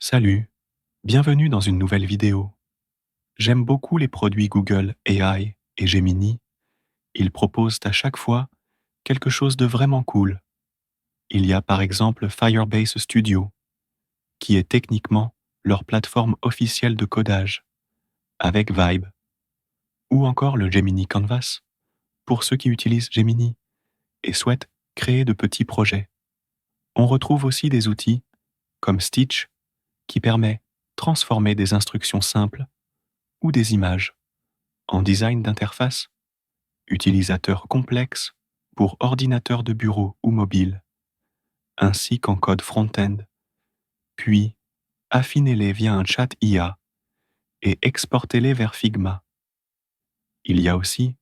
Salut, bienvenue dans une nouvelle vidéo. J'aime beaucoup les produits Google AI et Gemini. Ils proposent à chaque fois quelque chose de vraiment cool. Il y a par exemple Firebase Studio, qui est techniquement leur plateforme officielle de codage, avec Vibe, ou encore le Gemini Canvas, pour ceux qui utilisent Gemini et souhaitent créer de petits projets. On retrouve aussi des outils comme Stitch, qui permet de transformer des instructions simples ou des images en design d'interface, utilisateur complexe pour ordinateur de bureau ou mobile, ainsi qu'en code front-end, puis affinez-les via un chat IA et exportez-les vers Figma. Il y a aussi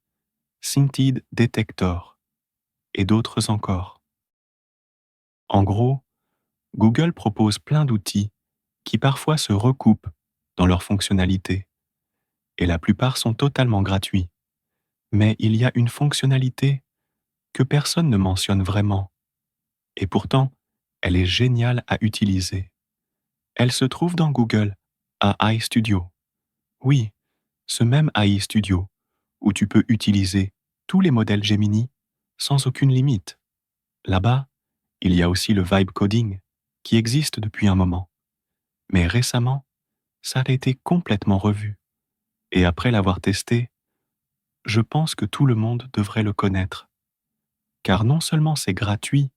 Scented Detector et d'autres encore. En gros, Google propose plein d'outils qui parfois se recoupent dans leurs fonctionnalités, et la plupart sont totalement gratuits. Mais il y a une fonctionnalité que personne ne mentionne vraiment, et pourtant, elle est géniale à utiliser. Elle se trouve dans Google, à iStudio. Oui, ce même iStudio, où tu peux utiliser tous les modèles Gemini sans aucune limite. Là-bas, il y a aussi le vibe coding, qui existe depuis un moment. Mais récemment, ça a été complètement revu. Et après l'avoir testé, je pense que tout le monde devrait le connaître. Car non seulement c'est gratuit,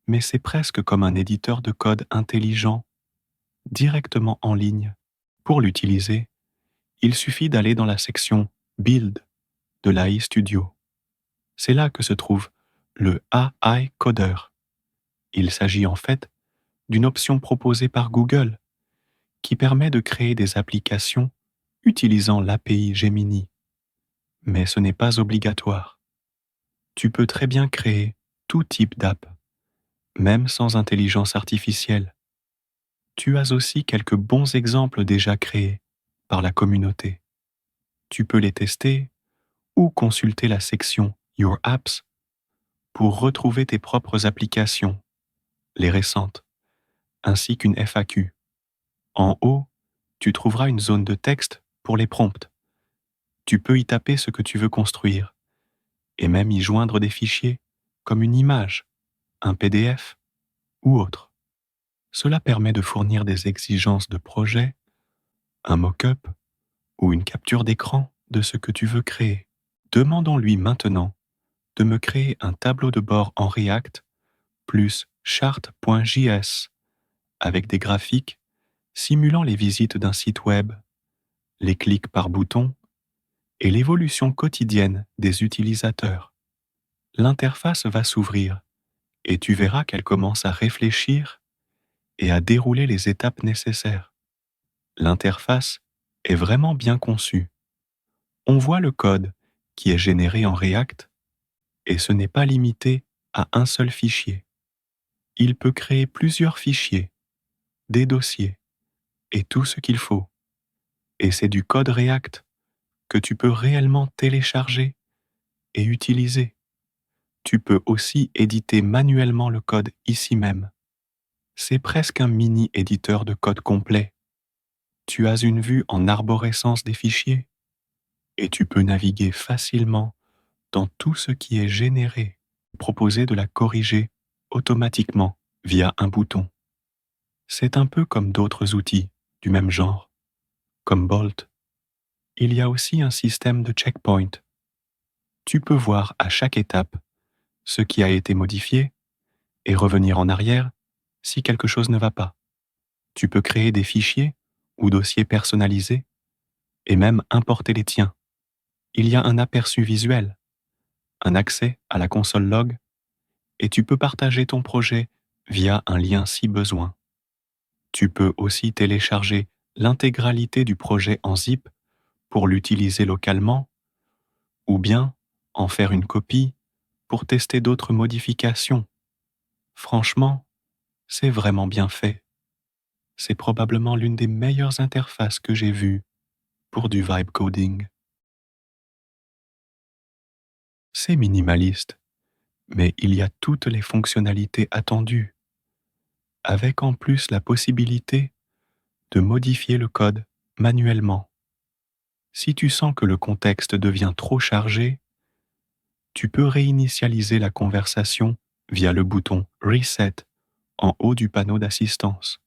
mais c'est presque comme un éditeur de code intelligent, directement en ligne. Pour l'utiliser, il suffit d'aller dans la section Build de l'AI Studio. C'est là que se trouve le AI Coder. Il s'agit en fait d'une option proposée par Google qui permet de créer des applications utilisant l'API Gemini. Mais ce n'est pas obligatoire. Tu peux très bien créer tout type d'app, même sans intelligence artificielle. Tu as aussi quelques bons exemples déjà créés par la communauté. Tu peux les tester ou consulter la section Your Apps pour retrouver tes propres applications, les récentes, ainsi qu'une FAQ. En haut, tu trouveras une zone de texte pour les prompts. Tu peux y taper ce que tu veux construire et même y joindre des fichiers comme une image, un PDF ou autre. Cela permet de fournir des exigences de projet, un mock-up ou une capture d'écran de ce que tu veux créer. Demandons-lui maintenant de me créer un tableau de bord en React plus chart.js avec des graphiques simulant les visites d'un site web, les clics par bouton et l'évolution quotidienne des utilisateurs. L'interface va s'ouvrir et tu verras qu'elle commence à réfléchir et à dérouler les étapes nécessaires. L'interface est vraiment bien conçue. On voit le code qui est généré en React et ce n'est pas limité à un seul fichier. Il peut créer plusieurs fichiers, des dossiers et tout ce qu'il faut. Et c'est du code React que tu peux réellement télécharger et utiliser. Tu peux aussi éditer manuellement le code ici même. C'est presque un mini éditeur de code complet. Tu as une vue en arborescence des fichiers et tu peux naviguer facilement dans tout ce qui est généré, proposer de la corriger automatiquement via un bouton. C'est un peu comme d'autres outils du même genre, comme Bolt. Il y a aussi un système de checkpoint. Tu peux voir à chaque étape ce qui a été modifié et revenir en arrière si quelque chose ne va pas. Tu peux créer des fichiers ou dossiers personnalisés et même importer les tiens. Il y a un aperçu visuel, un accès à la console log et tu peux partager ton projet via un lien si besoin. Tu peux aussi télécharger l'intégralité du projet en zip pour l'utiliser localement ou bien en faire une copie pour tester d'autres modifications. Franchement, c'est vraiment bien fait. C'est probablement l'une des meilleures interfaces que j'ai vues pour du vibe coding. C'est minimaliste, mais il y a toutes les fonctionnalités attendues, avec en plus la possibilité de modifier le code manuellement. Si tu sens que le contexte devient trop chargé, tu peux réinitialiser la conversation via le bouton Reset en haut du panneau d'assistance.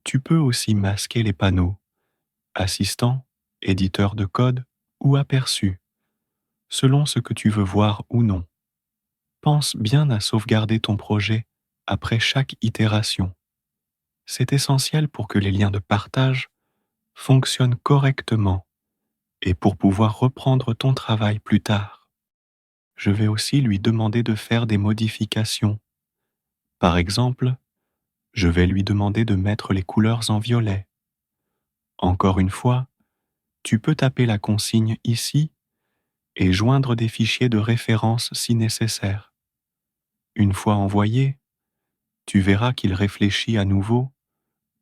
Tu peux aussi masquer les panneaux Assistant, éditeur de code ou aperçu, selon ce que tu veux voir ou non. Pense bien à sauvegarder ton projet après chaque itération. C'est essentiel pour que les liens de partage fonctionnent correctement et pour pouvoir reprendre ton travail plus tard. Je vais aussi lui demander de faire des modifications. Par exemple, je vais lui demander de mettre les couleurs en violet. Encore une fois, tu peux taper la consigne ici et joindre des fichiers de référence si nécessaire. Une fois envoyé, tu verras qu'il réfléchit à nouveau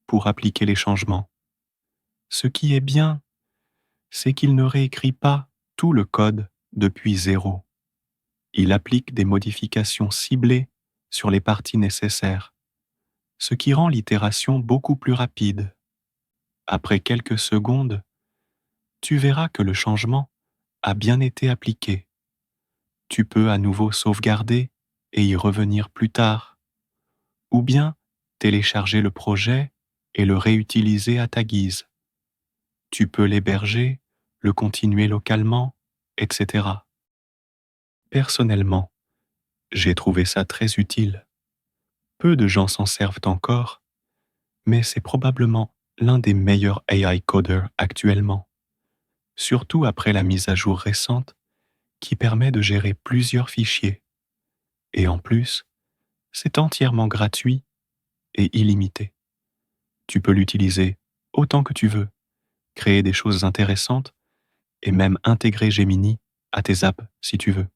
pour appliquer les changements. Ce qui est bien, c'est qu'il ne réécrit pas tout le code depuis zéro. Il applique des modifications ciblées sur les parties nécessaires, ce qui rend l'itération beaucoup plus rapide. Après quelques secondes, tu verras que le changement a bien été appliqué. Tu peux à nouveau sauvegarder et y revenir plus tard, ou bien télécharger le projet et le réutiliser à ta guise. Tu peux l'héberger, le continuer localement, etc. Personnellement, j'ai trouvé ça très utile. Peu de gens s'en servent encore, mais c'est probablement l'un des meilleurs AI coders actuellement, surtout après la mise à jour récente qui permet de gérer plusieurs fichiers. Et en plus, c'est entièrement gratuit et illimité. Tu peux l'utiliser autant que tu veux, créer des choses intéressantes et même intégrer Gemini à tes apps si tu veux.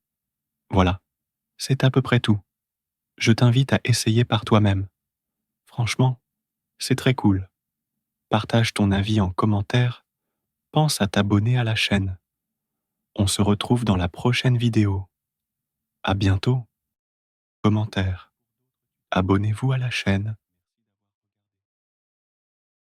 Voilà, c'est à peu près tout. Je t'invite à essayer par toi-même. Franchement, c'est très cool. Partage ton avis en commentaire, pense à t'abonner à la chaîne. On se retrouve dans la prochaine vidéo. À bientôt. Commentaire. Abonnez-vous à la chaîne.